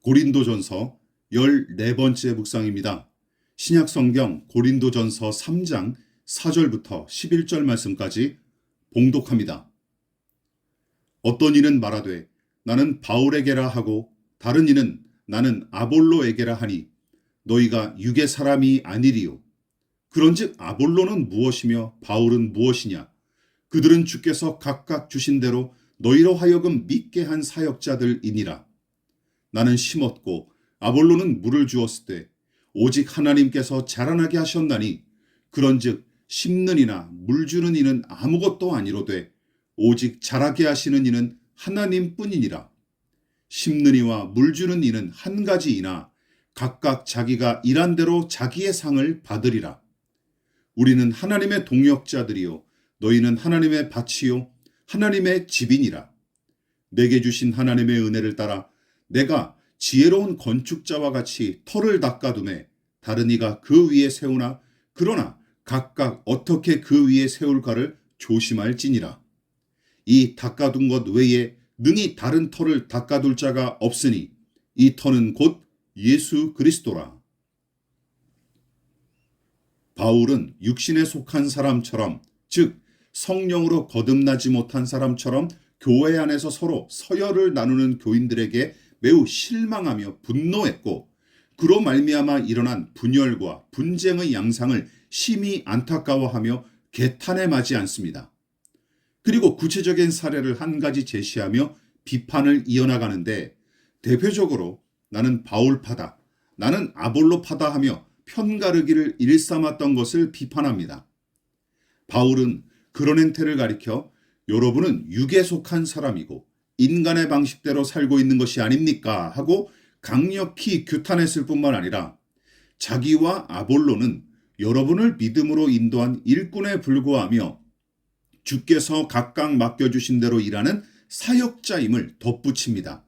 고린도전서 14번째 묵상입니다. 신약성경 고린도전서 3장 4절부터 11절 말씀까지 봉독합니다. 어떤 이는 말하되 나는 바울에게라 하고 다른 이는 나는 아볼로에게라 하니 너희가 육의 사람이 아니리요. 그런즉 아볼로는 무엇이며 바울은 무엇이냐? 그들은 주께서 각각 주신 대로 너희로 하여금 믿게 한 사역자들이니라. 나는 심었고 아볼로는 물을 주었을 때 오직 하나님께서 자라나게 하셨나니 그런즉 심는 이나 물 주는 이는 아무것도 아니로되 오직 자라게 하시는 이는 하나님뿐이니라. 심는 이와 물 주는 이는 한 가지이나 각각 자기가 일한 대로 자기의 상을 받으리라. 우리는 하나님의 동역자들이요 너희는 하나님의 밭이요 하나님의 집이니라. 내게 주신 하나님의 은혜를 따라 내가 지혜로운 건축자와 같이 터를 닦아두매 다른 이가 그 위에 세우나 그러나 각각 어떻게 그 위에 세울까를 조심할지니라. 이 닦아둔 것 외에 능히 다른 터를 닦아둘 자가 없으니 이 터는 곧 예수 그리스도라. 바울은 육신에 속한 사람처럼 즉 성령으로 거듭나지 못한 사람처럼 교회 안에서 서로 서열을 나누는 교인들에게 매우 실망하며 분노했고 그로 말미암아 일어난 분열과 분쟁의 양상을 심히 안타까워하며 개탄에 맞지 않습니다. 그리고 구체적인 사례를 한 가지 제시하며 비판을 이어나가는데 대표적으로 나는 바울파다, 나는 아볼로파다 하며 편가르기를 일삼았던 것을 비판합니다. 바울은 그런 행태를 가리켜 여러분은 육에 속한 사람이고 인간의 방식대로 살고 있는 것이 아닙니까? 하고 강력히 규탄했을 뿐만 아니라 자기와 아볼로는 여러분을 믿음으로 인도한 일꾼에 불과하며 주께서 각각 맡겨주신 대로 일하는 사역자임을 덧붙입니다.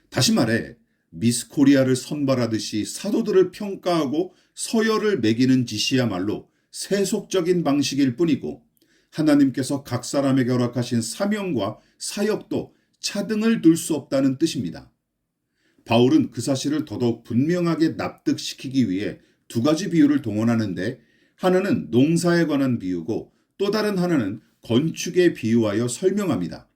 다시 말해 미스 코리아를 선발하듯이 사도들을 평가하고 서열을 매기는 짓이야말로 세속적인 방식일 뿐이고 하나님께서 각 사람에게 허락하신 사명과 사역도 차등을 둘 수 없다는 뜻입니다. 바울은 그 사실을 더더욱 분명하게 납득시키기 위해 두 가지 비유를 동원하는데 하나는 농사에 관한 비유고 또 다른 하나는 건축에 비유하여 설명합니다.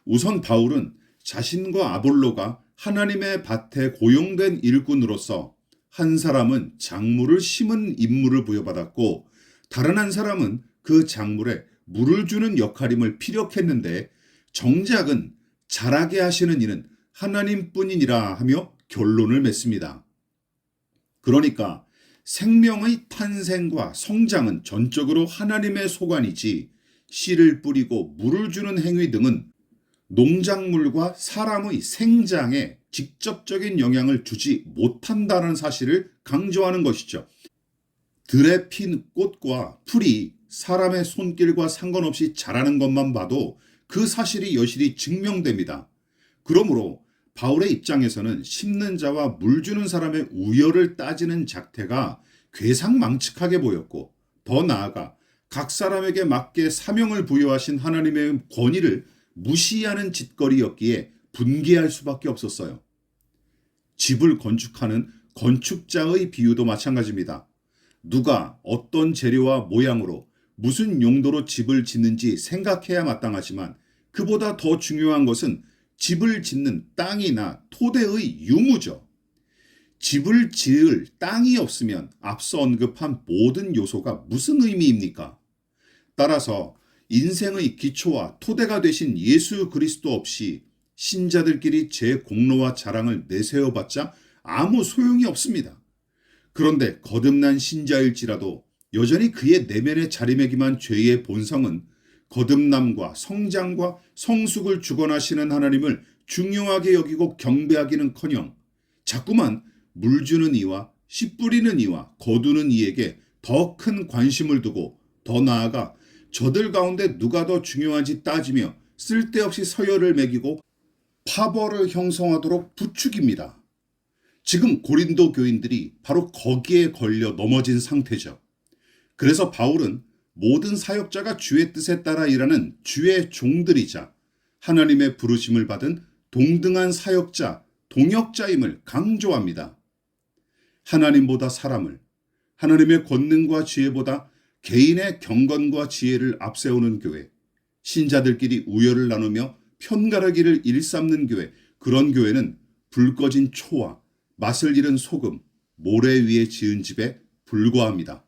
우선 바울은 자신과 아볼로가 하나님의 밭에 고용된 일꾼으로서 한 사람은 작물을 심은 임무를 부여받았고 다른 한 사람은 그 작물에 물을 주는 역할임을 피력했는데 정작은 자라게 하시는 이는 하나님뿐이니라 하며 결론을 맺습니다. 그러니까 생명의 탄생과 성장은 전적으로 하나님의 소관이지 씨를 뿌리고 물을 주는 행위 등은 농작물과 사람의 생장에 직접적인 영향을 주지 못한다는 사실을 강조하는 것이죠. 들에 핀 꽃과 풀이 사람의 손길과 상관없이 자라는 것만 봐도 그 사실이 여실히 증명됩니다. 그러므로 바울의 입장에서는 심는 자와 물 주는 사람의 우열을 따지는 작태가 괴상망측하게 보였고 더 나아가 각 사람에게 맞게 사명을 부여하신 하나님의 권위를 무시하는 짓거리였기에 분개할 수밖에 없었어요. 집을 건축하는 건축자의 비유도 마찬가지입니다. 누가 어떤 재료와 모양으로 무슨 용도로 집을 짓는지 생각해야 마땅하지만 그보다 더 중요한 것은 집을 짓는 땅이나 토대의 유무죠. 집을 지을 땅이 없으면 앞서 언급한 모든 요소가 무슨 의미입니까? 따라서 인생의 기초와 토대가 되신 예수 그리스도 없이 신자들끼리 제 공로와 자랑을 내세워봤자 아무 소용이 없습니다. 그런데 거듭난 신자일지라도 여전히 그의 내면에 자리매김한 죄의 본성은 거듭남과 성장과 성숙을 주관하시는 하나님을 중요하게 여기고 경배하기는커녕 자꾸만 물 주는 이와 씨 뿌리는 이와 거두는 이에게 더 큰 관심을 두고 더 나아가 저들 가운데 누가 더 중요한지 따지며 쓸데없이 서열을 매기고 파벌을 형성하도록 부추깁니다. 지금 고린도 교인들이 바로 거기에 걸려 넘어진 상태죠. 그래서 바울은 모든 사역자가 주의 뜻에 따라 일하는 주의 종들이자 하나님의 부르심을 받은 동등한 사역자 동역자임을 강조합니다. 하나님보다 사람을, 하나님의 권능과 지혜보다 개인의 경건과 지혜를 앞세우는 교회, 신자들끼리 우열을 나누며 편가르기를 일삼는 교회, 그런 교회는 불 꺼진 초와 맛을 잃은 소금, 모래 위에 지은 집에 불과합니다.